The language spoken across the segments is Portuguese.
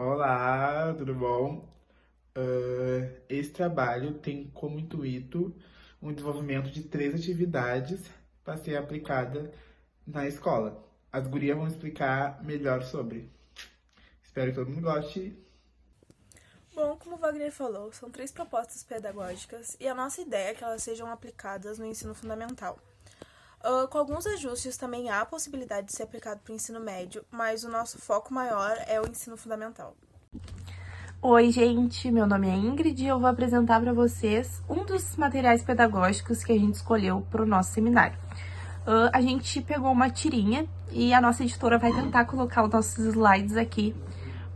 Olá, tudo bom? Esse trabalho tem como intuito o desenvolvimento de três atividades para ser aplicada na escola. As gurias vão explicar melhor sobre. Espero que todo mundo goste. Bom, como o Wagner falou, são três propostas pedagógicas e a nossa ideia é que elas sejam aplicadas no ensino fundamental. Com alguns ajustes também há a possibilidade de ser aplicado para o ensino médio, mas o nosso foco maior é o ensino fundamental. Oi, gente, meu nome é Ingrid e eu vou apresentar para vocês um dos materiais pedagógicos que a gente escolheu para o nosso seminário. A gente pegou uma tirinha e a nossa editora vai tentar colocar os nossos slides aqui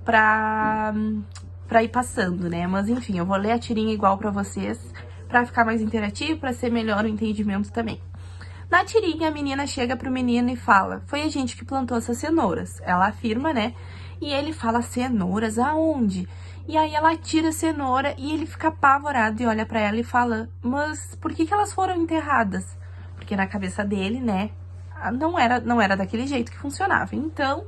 para ir passando, né? Mas enfim, eu vou ler a tirinha igual para vocês, para ficar mais interativo, para ser melhor o entendimento também. Na tirinha, a menina chega pro menino e fala: foi a gente que plantou essas cenouras. Ela afirma, né? E ele fala: cenouras aonde? E aí ela tira a cenoura e ele fica apavorado e olha pra ela e fala: mas por que elas foram enterradas? Porque na cabeça dele, né, não era daquele jeito que funcionava. Então,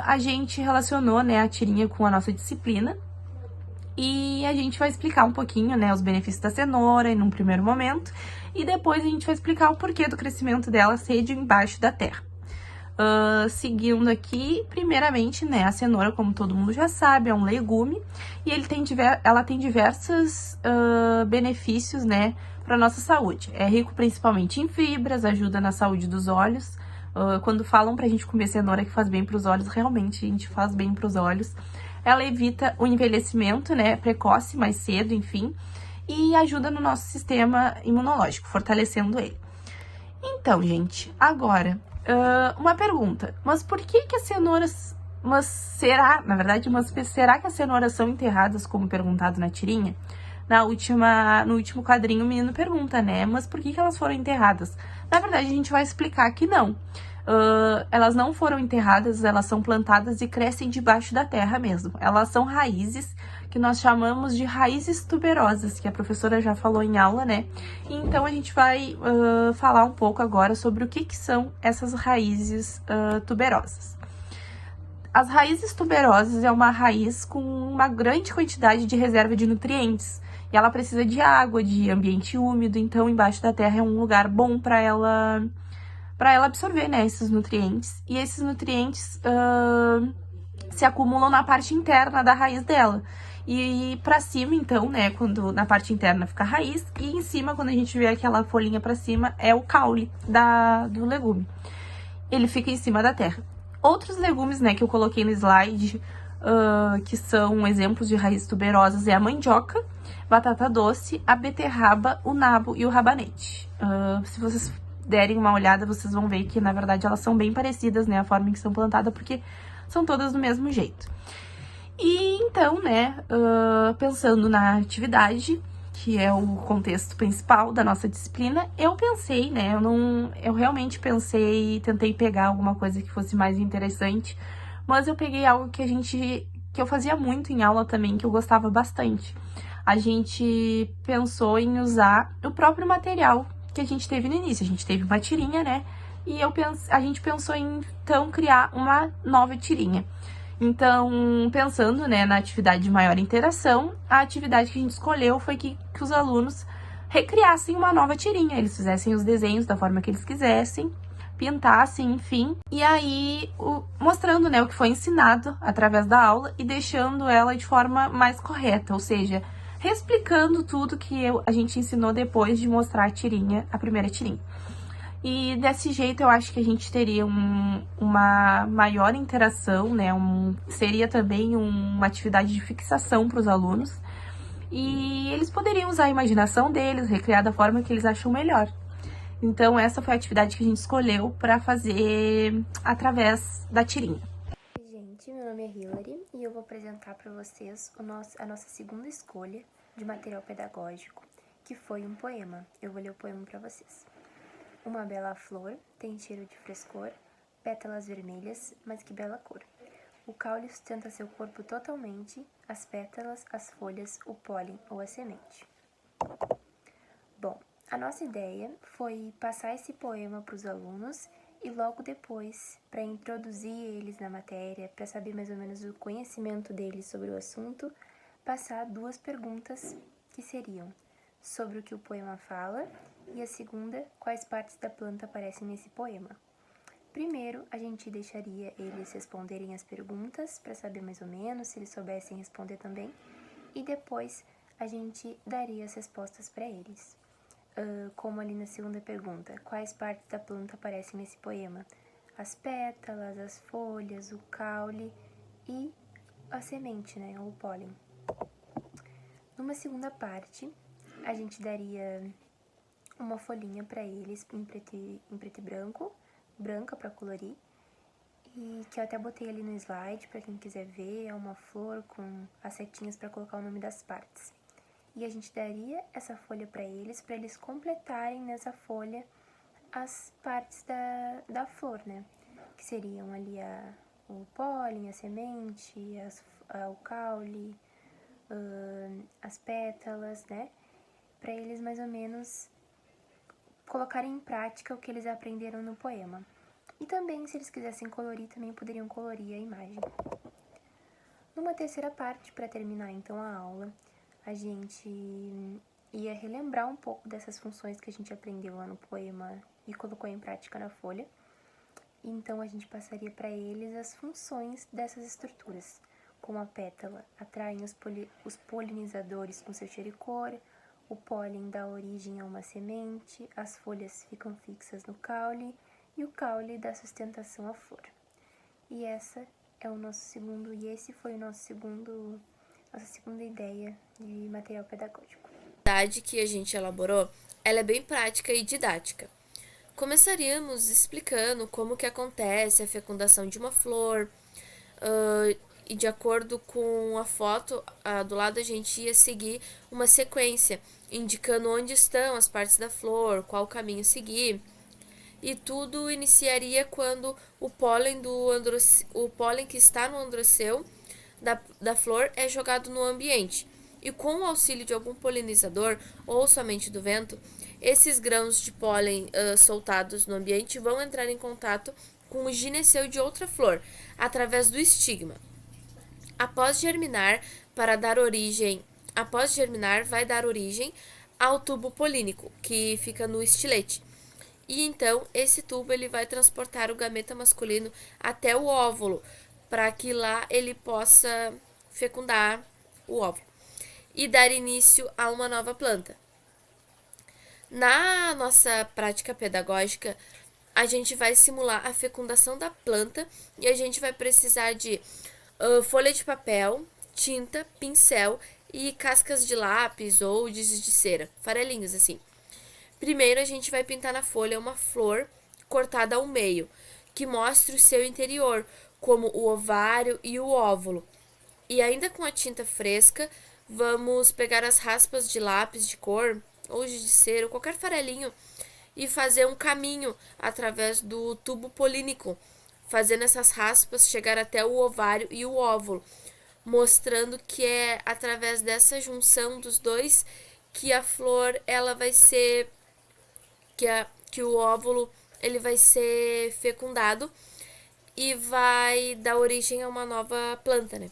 a gente relacionou, né, a tirinha com a nossa disciplina. E a gente vai explicar um pouquinho, né, os benefícios da cenoura em um primeiro momento. E depois a gente vai explicar o porquê do crescimento dela ser de embaixo da terra. Seguindo aqui, primeiramente, né, a cenoura, como todo mundo já sabe, é um legume. E ela tem diversos benefícios, né, para nossa saúde. É rico principalmente em fibras, ajuda na saúde dos olhos. Quando falam pra gente comer cenoura que faz bem pros olhos, realmente a gente faz bem pros olhos. Ela evita o envelhecimento, né, precoce, mais cedo, enfim, e ajuda no nosso sistema imunológico, fortalecendo ele. Então, gente, agora, uma pergunta. Mas por que as cenouras... será que as cenouras são enterradas, como perguntado na tirinha? No último quadrinho, o menino pergunta, né? Mas por que elas foram enterradas? Na verdade, a gente vai explicar que não. Elas não foram enterradas, elas são plantadas e crescem debaixo da terra mesmo. Elas são raízes que nós chamamos de raízes tuberosas, que a professora já falou em aula, né? E então a gente vai falar um pouco agora sobre o que são essas raízes tuberosas. As raízes tuberosas é uma raiz com uma grande quantidade de reserva de nutrientes. E ela precisa de água, de ambiente úmido, então embaixo da terra é um lugar bom para ela absorver, né, esses nutrientes. E esses nutrientes se acumulam na parte interna da raiz dela. E para cima, então, né, quando na parte interna fica a raiz, e em cima, quando a gente vê aquela folhinha para cima, é o caule do legume. Ele fica em cima da terra. Outros legumes, né, que eu coloquei no slide, que são exemplos de raízes tuberosas, é a mandioca, batata doce, a beterraba, o nabo e o rabanete. Se vocês derem uma olhada, vocês vão ver que, na verdade, elas são bem parecidas, né, a forma em que são plantadas, porque são todas do mesmo jeito. E então, né, pensando na atividade, que é o contexto principal da nossa disciplina, eu pensei, né, eu realmente pensei, tentei pegar alguma coisa que fosse mais interessante, mas eu peguei algo que eu fazia muito em aula também, que eu gostava bastante. A gente pensou em usar o próprio material que a gente teve no início. A gente teve uma tirinha, né, e a gente pensou em, então, criar uma nova tirinha. Então, pensando, né, na atividade de maior interação, a atividade que a gente escolheu foi que os alunos recriassem uma nova tirinha. Eles fizessem os desenhos da forma que eles quisessem, pintassem, enfim. E aí, mostrando, né, o que foi ensinado através da aula e deixando ela de forma mais correta, ou seja, reexplicando tudo que a gente ensinou depois de mostrar a primeira tirinha. E desse jeito eu acho que a gente teria uma maior interação, né? Seria também uma atividade de fixação para os alunos. E eles poderiam usar a imaginação deles, recriar da forma que eles acham melhor. Então essa foi a atividade que a gente escolheu para fazer através da tirinha. Oi, gente, meu nome é Hilary e eu vou apresentar para vocês a nossa segunda escolha de material pedagógico, que foi um poema. Eu vou ler o poema para vocês. Uma bela flor tem cheiro de frescor, pétalas vermelhas, mas que bela cor. O caule sustenta seu corpo totalmente, as pétalas, as folhas, o pólen ou a semente. Bom, a nossa ideia foi passar esse poema para os alunos e logo depois, para introduzir eles na matéria, para saber mais ou menos o conhecimento deles sobre o assunto, passar 2 perguntas que seriam sobre o que o poema fala e a segunda, quais partes da planta aparecem nesse poema. Primeiro, a gente deixaria eles responderem as perguntas para saber mais ou menos se eles soubessem responder também, e depois a gente daria as respostas para eles. Como ali na segunda pergunta, quais partes da planta aparecem nesse poema? As pétalas, as folhas, o caule e a semente, né, ou o pólen. Numa segunda parte, a gente daria uma folhinha para eles em preto e branco, branca para colorir, e que eu até botei ali no slide para quem quiser ver, é uma flor com as setinhas para colocar o nome das partes. E a gente daria essa folha para eles completarem nessa folha as partes da flor, né? Que seriam ali o pólen, a semente, o caule, as pétalas, né? Para eles mais ou menos colocarem em prática o que eles aprenderam no poema. E também, se eles quisessem colorir, também poderiam colorir a imagem. Numa terceira parte, para terminar então a aula, a gente ia relembrar um pouco dessas funções que a gente aprendeu lá no poema e colocou em prática na folha. Então, a gente passaria para eles as funções dessas estruturas, como a pétala atraem os polinizadores com seu cheiro e cor, o pólen dá origem a uma semente, as folhas ficam fixas no caule e o caule dá sustentação à flor. E esse foi o nossa segunda ideia de material pedagógico. A atividade que a gente elaborou, ela é bem prática e didática. Começaríamos explicando como que acontece a fecundação de uma flor, e de acordo com a foto, do lado a gente ia seguir uma sequência, indicando onde estão as partes da flor, qual caminho seguir. E tudo iniciaria quando o pólen que está no androceu da flor é jogado no ambiente. E com o auxílio de algum polinizador, ou somente do vento, esses grãos de pólen soltados no ambiente vão entrar em contato com o gineceu de outra flor, através do estigma. Após germinar, vai dar origem ao tubo polínico, que fica no estilete. E então, esse tubo ele vai transportar o gameta masculino até o óvulo, para que lá ele possa fecundar o óvulo e dar início a uma nova planta. Na nossa prática pedagógica, a gente vai simular a fecundação da planta e a gente vai precisar de folha de papel, tinta, pincel e cascas de lápis ou de cera, farelinhos assim. Primeiro a gente vai pintar na folha uma flor cortada ao meio, que mostre o seu interior, como o ovário e o óvulo. E ainda com a tinta fresca, vamos pegar as raspas de lápis de cor, ou de cera, ou qualquer farelinho, e fazer um caminho através do tubo polínico, fazendo essas raspas chegar até o ovário e o óvulo, mostrando que é através dessa junção dos dois que a flor ela vai ser que o óvulo ele vai ser fecundado e vai dar origem a uma nova planta, né?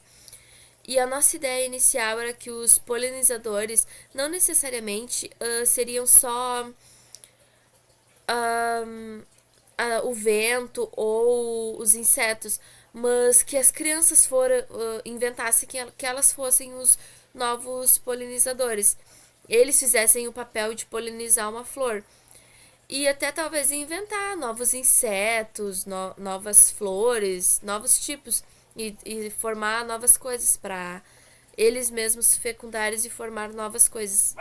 E a nossa ideia inicial era que os polinizadores não necessariamente seriam só o vento ou os insetos, mas que as crianças inventassem que elas fossem os novos polinizadores. Eles fizessem o papel de polinizar uma flor. E até talvez inventar novos insetos, novas flores, novos tipos e formar novas coisas para eles mesmos fecundarem e formar novas coisas.